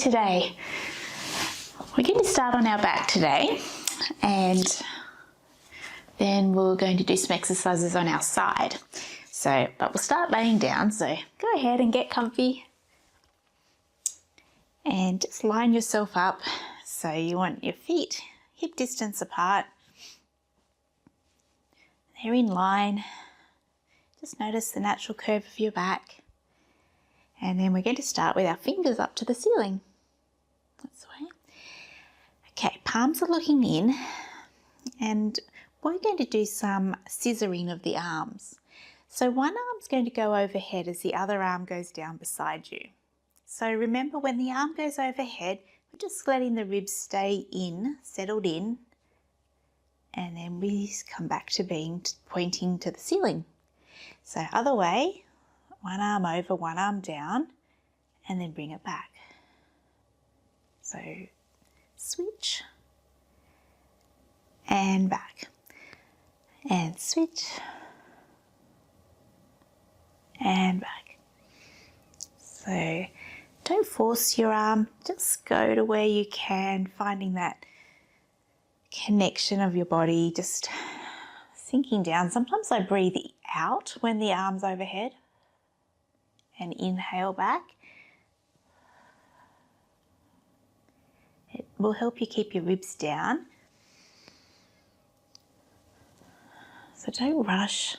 today? We're going to start on our back today, and then we're going to do some exercises on our side. But we'll start laying down, so go ahead and get comfy and just line yourself up. So you want your feet hip distance apart. They're in line. Just notice the natural curve of your back. And then we're going to start with our fingers up to the ceiling. This way. Okay, palms are looking in, and we're going to do some scissoring of the arms. So one arm's going to go overhead as the other arm goes down beside you. So remember, when the arm goes overhead, we're just letting the ribs stay in, settled in, and then we come back to pointing to the ceiling. So other way, one arm over, one arm down, and then bring it back. So switch, and back, and switch, and back. So don't force your arm, just go to where you can, finding that connection of your body, just sinking down. Sometimes I breathe out when the arm's overhead and inhale back. It will help you keep your ribs down. So don't rush.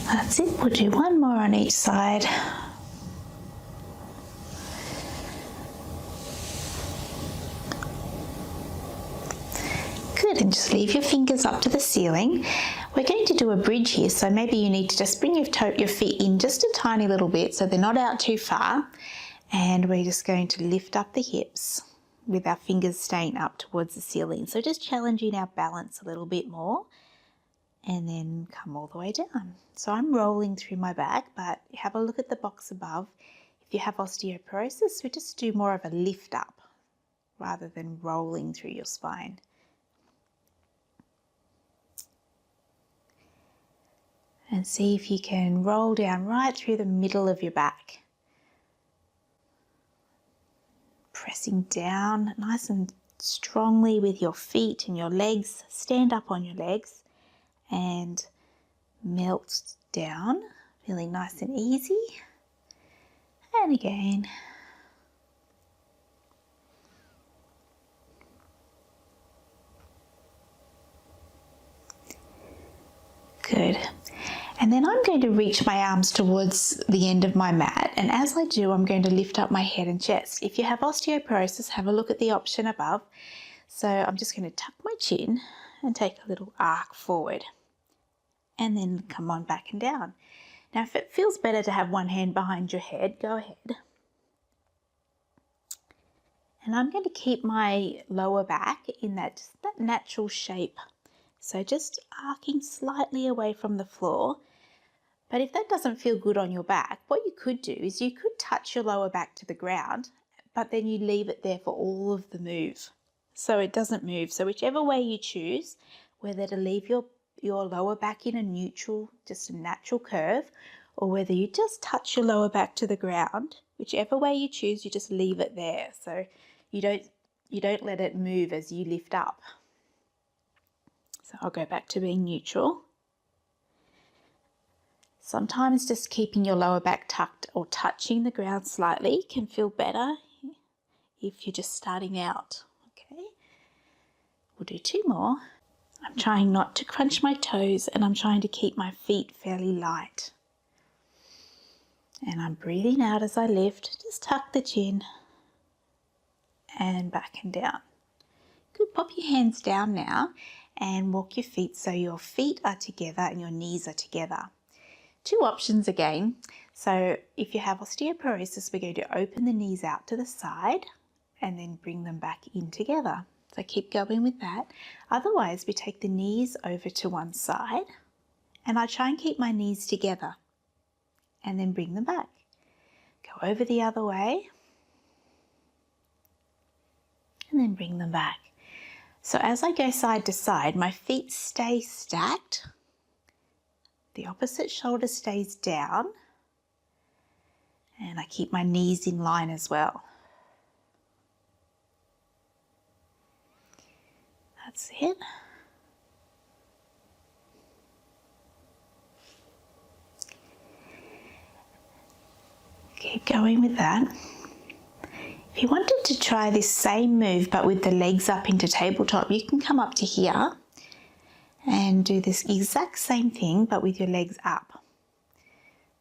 That's it, we'll do one more on each side. Good, and just leave your fingers up to the ceiling. We're going to do a bridge here, so maybe you need to just bring your feet in just a tiny little bit so they're not out too far. And we're just going to lift up the hips with our fingers staying up towards the ceiling. So just challenging our balance a little bit more. And then come all the way down. So I'm rolling through my back, but have a look at the box above. If you have osteoporosis, we just do more of a lift up rather than rolling through your spine. And see if you can roll down right through the middle of your back. Pressing down nice and strongly with your feet and your legs. Stand up on your legs. And melt down, feeling nice and easy. And again. Good. And then I'm going to reach my arms towards the end of my mat, and as I do, I'm going to lift up my head and chest. If you have osteoporosis, have a look at the option above. So I'm just going to tuck my chin and take a little arc forward. And then come on back and down. Now, if it feels better to have one hand behind your head, go ahead. And I'm going to keep my lower back in that natural shape. So just arcing slightly away from the floor. But if that doesn't feel good on your back, what you could do is you could touch your lower back to the ground, but then you leave it there for all of the move. So it doesn't move. So whichever way you choose, whether to leave your lower back in a neutral, just a natural curve, or whether you just touch your lower back to the ground, whichever way you choose, you just leave it there. So you don't let it move as you lift up. So I'll go back to being neutral. Sometimes just keeping your lower back tucked or touching the ground slightly can feel better if you're just starting out. Okay, we'll do two more. I'm trying not to crunch my toes, and I'm trying to keep my feet fairly light. And I'm breathing out as I lift. Just tuck the chin and back and down. Good, pop your hands down now and walk your feet so your feet are together and your knees are together. Two options again. So if you have osteoporosis, we're going to open the knees out to the side and then bring them back in together. So keep going with that. Otherwise, we take the knees over to one side and I try and keep my knees together and then bring them back. Go Go over the other way. And then bring them back. So as I go side to side, my feet stay stacked. The opposite shoulder stays down. And I keep my knees in line as well. That's it. Keep going with that. If you wanted to try this same move but with the legs up into tabletop, you can come up to here and do this exact same thing but with your legs up.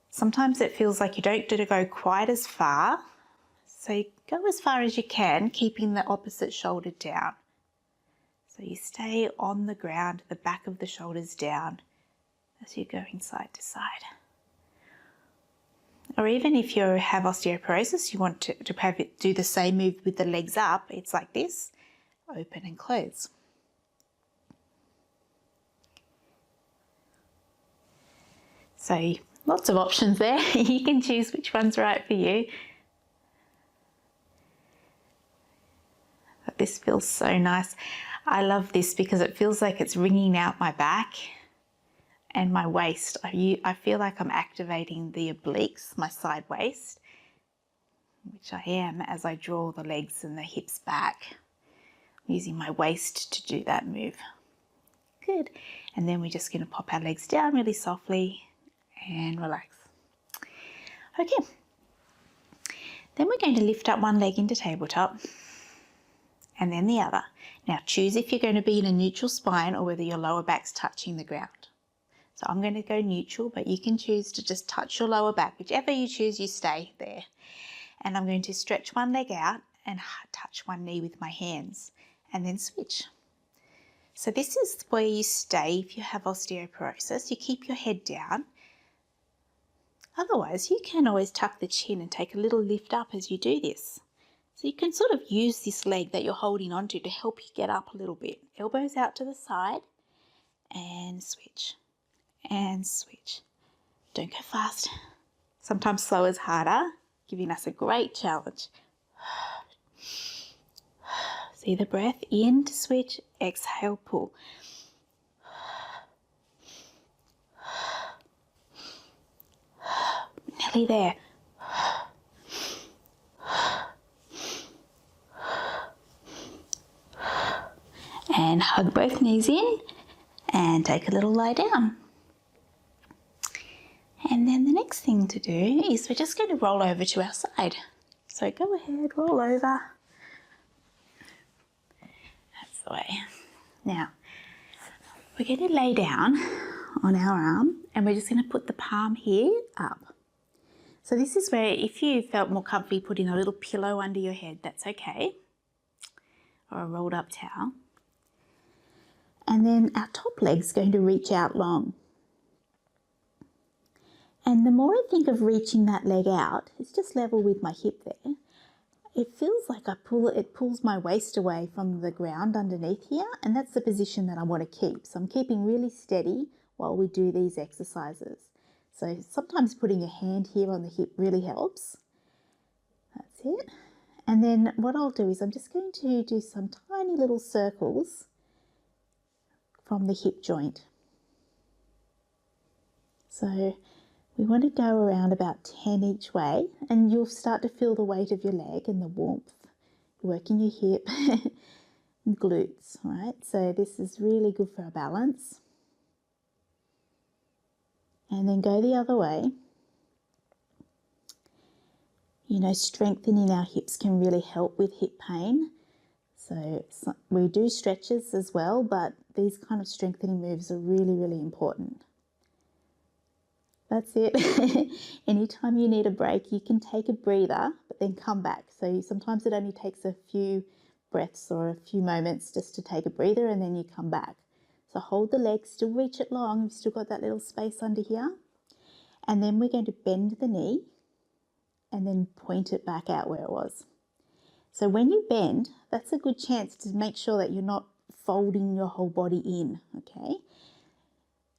Sometimes it feels like you don't get to go quite as far, so you go as far as you can, keeping the opposite shoulder down. So you stay on the ground, the back of the shoulders down as you're going side to side. Or even if you have osteoporosis, you want to have it do the same move with the legs up, it's like this, open and close. So lots of options there. You can choose which one's right for you. But this feels so nice. I love this because it feels like it's wringing out my back and my waist. I feel like I'm activating the obliques, my side waist, which I am as I draw the legs and the hips back. I'm using my waist to do that move. Good. And then we're just going to pop our legs down really softly and relax. Okay. Then we're going to lift up one leg into tabletop and then the other. Now choose if you're going to be in a neutral spine or whether your lower back's touching the ground. So I'm going to go neutral, but you can choose to just touch your lower back. Whichever you choose, you stay there. And I'm going to stretch one leg out and touch one knee with my hands and then switch. So this is where you stay if you have osteoporosis. You keep your head down. Otherwise, you can always tuck the chin and take a little lift up as you do this. So you can sort of use this leg that you're holding onto to help you get up a little bit. Elbows out to the side and switch. And switch. Don't go fast. Sometimes slow is harder, giving us a great challenge. See the breath, in to switch, exhale, pull. Nearly there. And hug both knees in and take a little lie down. And then the next thing to do is we're just going to roll over to our side. So go ahead, roll over. That's the way. Now, we're going to lay down on our arm and we're just going to put the palm here up. So this is where if you felt more comfy putting a little pillow under your head, that's okay. Or a rolled up towel. And then our top leg's going to reach out long. And the more I think of reaching that leg out, it's just level with my hip there. It feels like it pulls my waist away from the ground underneath here, and that's the position that I want to keep. So I'm keeping really steady while we do these exercises. So sometimes putting a hand here on the hip really helps. That's it. And then what I'll do is I'm just going to do some tiny little circles from the hip joint. So we want to go around about 10 each way, and you'll start to feel the weight of your leg and the warmth. You're working your hip and glutes, right? So this is really good for our balance. And then go the other way. You know, strengthening our hips can really help with hip pain. So we do stretches as well, but these kind of strengthening moves are really, really important. That's it. Anytime you need a break, you can take a breather, but then come back. So sometimes it only takes a few breaths or a few moments just to take a breather, and then you come back. So hold the leg, still reach it long. You've still got that little space under here. And then we're going to bend the knee and then point it back out where it was. So when you bend, that's a good chance to make sure that you're not folding your whole body in, okay?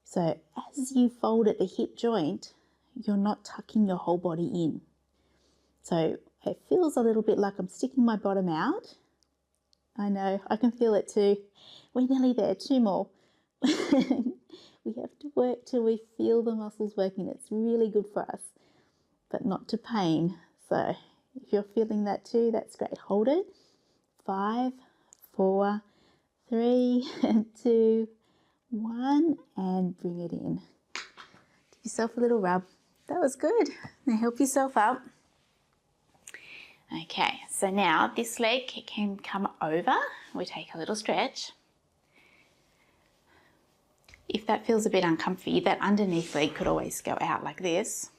So as you fold at the hip joint, you're not tucking your whole body in. So it feels a little bit like I'm sticking my bottom out. I know, I can feel it too. We're nearly there, 2 more. We have to work till we feel the muscles working. It's really good for us, but not to pain. So if you're feeling that too, that's great. Hold it. 5, 4, 3, 2, 1, and bring it in. Give yourself a little rub. That was good. Now help yourself up. Okay, so now this leg can come over. We take a little stretch. If that feels a bit uncomfy, that underneath leg could always go out like this.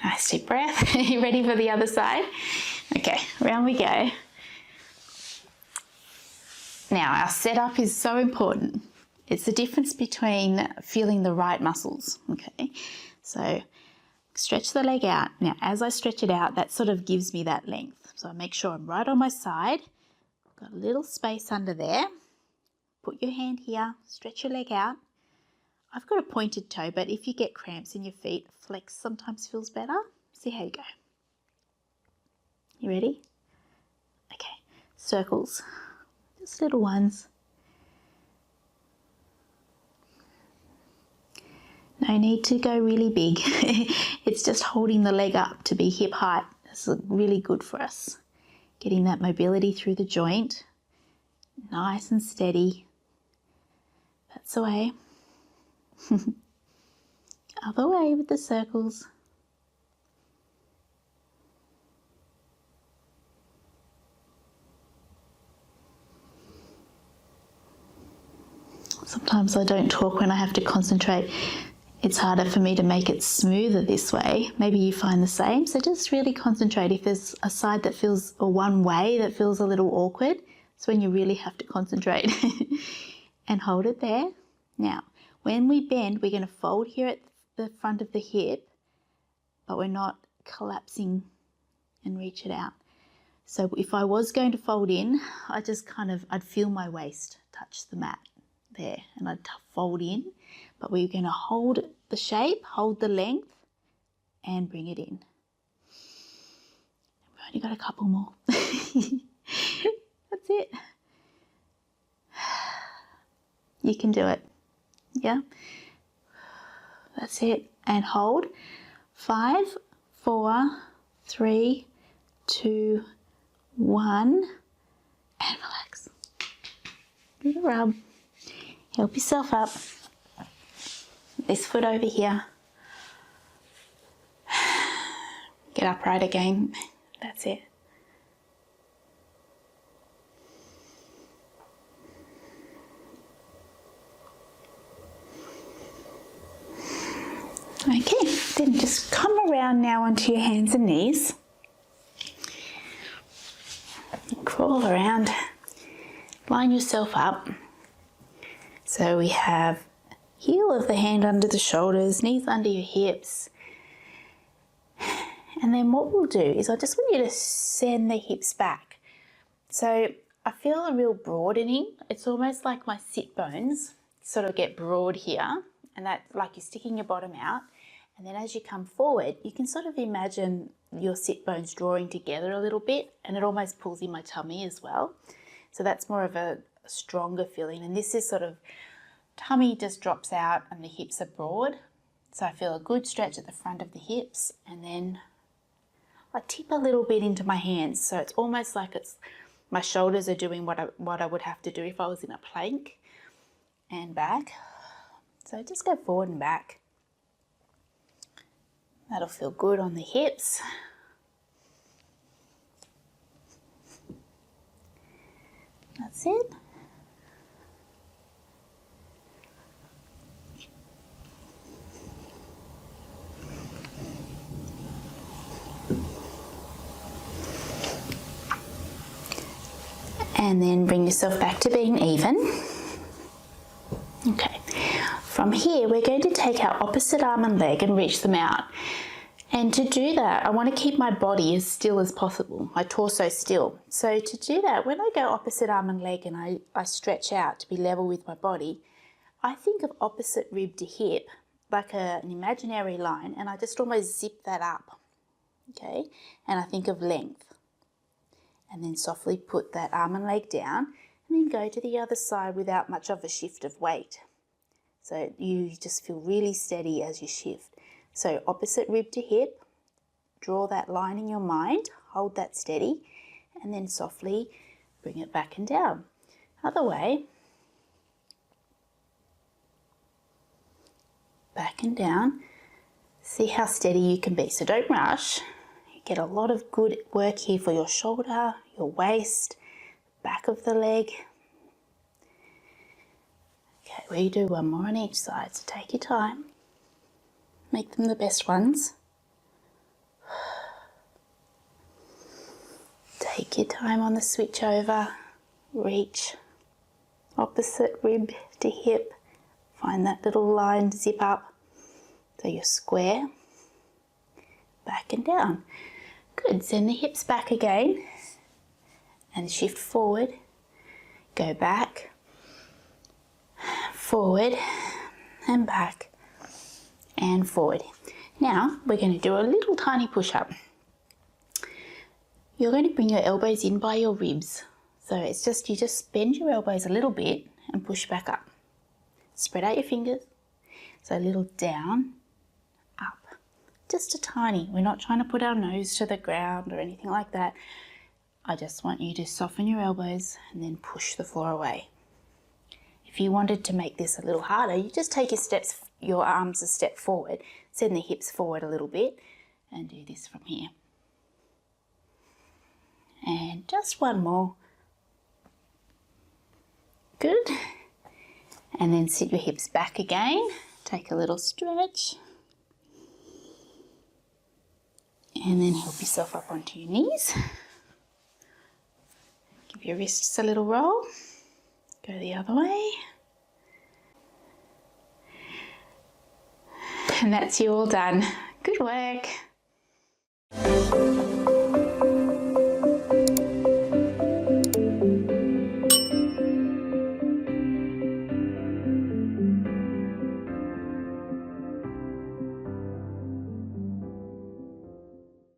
Nice deep breath. Are you ready for the other side? Okay, round we go. Now our setup is so important. It's the difference between feeling the right muscles, okay? So stretch the leg out. Now, as I stretch it out, that sort of gives me that length. So I make sure I'm right on my side. Got a little space under there. Put your hand here, stretch your leg out. I've got a pointed toe, but if you get cramps in your feet, flex sometimes feels better. See how you go. You ready? Okay, circles, just little ones. No need to go really big. It's just holding the leg up to be hip height. This is really good for us. Getting that mobility through the joint. Nice and steady. That's the way. Other way with the circles. Sometimes I don't talk when I have to concentrate. It's harder for me to make it smoother this way. Maybe you find the same. So just really concentrate. If there's a side that feels, or one way that feels a little awkward, it's when you really have to concentrate. And hold it there. Now, when we bend, we're going to fold here at the front of the hip, but we're not collapsing and reach it out. So if I was going to fold in, I'd feel my waist touch the mat there, and I'd fold in, but we're going to hold the shape, hold the length, and bring it in. We've only got a couple more. That's it. You can do it. Yeah, that's it. And hold. 5, 4, 3, 2, 1, and relax. Little rub. Help yourself up. This foot over here. Get upright again. That's it. Okay, then just come around now onto your hands and knees. Crawl around. Line yourself up. So we have heel of the hand under the shoulders, knees under your hips. And then what we'll do is I just want you to send the hips back. So I feel a real broadening. It's almost like my sit bones sort of get broad here, and that's like you're sticking your bottom out. And then as you come forward, you can sort of imagine your sit bones drawing together a little bit, and it almost pulls in my tummy as well. So that's more of a stronger feeling. And this is sort of tummy just drops out and the hips are broad. So I feel a good stretch at the front of the hips, and then I tip a little bit into my hands. So it's almost like my shoulders are doing what I would have to do if I was in a plank, and back. So just go forward and back. That'll feel good on the hips. That's it. And then bring yourself back to being even. Okay. From here, we're going to take our opposite arm and leg and reach them out. And to do that, I want to keep my body as still as possible, my torso still. So to do that, when I go opposite arm and leg and I stretch out to be level with my body, I think of opposite rib to hip like an imaginary line, and I just almost zip that up, okay? And I think of length. And then softly put that arm and leg down, and then go to the other side without much of a shift of weight. So you just feel really steady as you shift. So opposite rib to hip, draw that line in your mind, hold that steady, and then softly bring it back and down. Other way, back and down. See how steady you can be. So don't rush. You get a lot of good work here for your shoulder, your waist, back of the leg. Okay, we do one more on each side, so take your time. Make them the best ones. Take your time on the switch over. Reach. Opposite rib to hip. Find that little line, zip up. So you're square. Back and down. Good. Send the hips back again. And shift forward. Go back. Forward. And back. And forward. Now we're going to do a little tiny push-up. You're going to bring your elbows in by your ribs. So it's just, you just bend your elbows a little bit and push back up. Spread out your fingers. So a little down, up. Just a tiny. We're not trying to put our nose to the ground or anything like that. I just want you to soften your elbows and then push the floor away. If you wanted to make this a little harder, you just take your arms a step forward, send the hips forward a little bit, and do this from here. And just one more. Good. And then sit your hips back again. Take a little stretch. And then help yourself up onto your knees. Give your wrists a little roll. Go the other way. And that's you all done. Good work.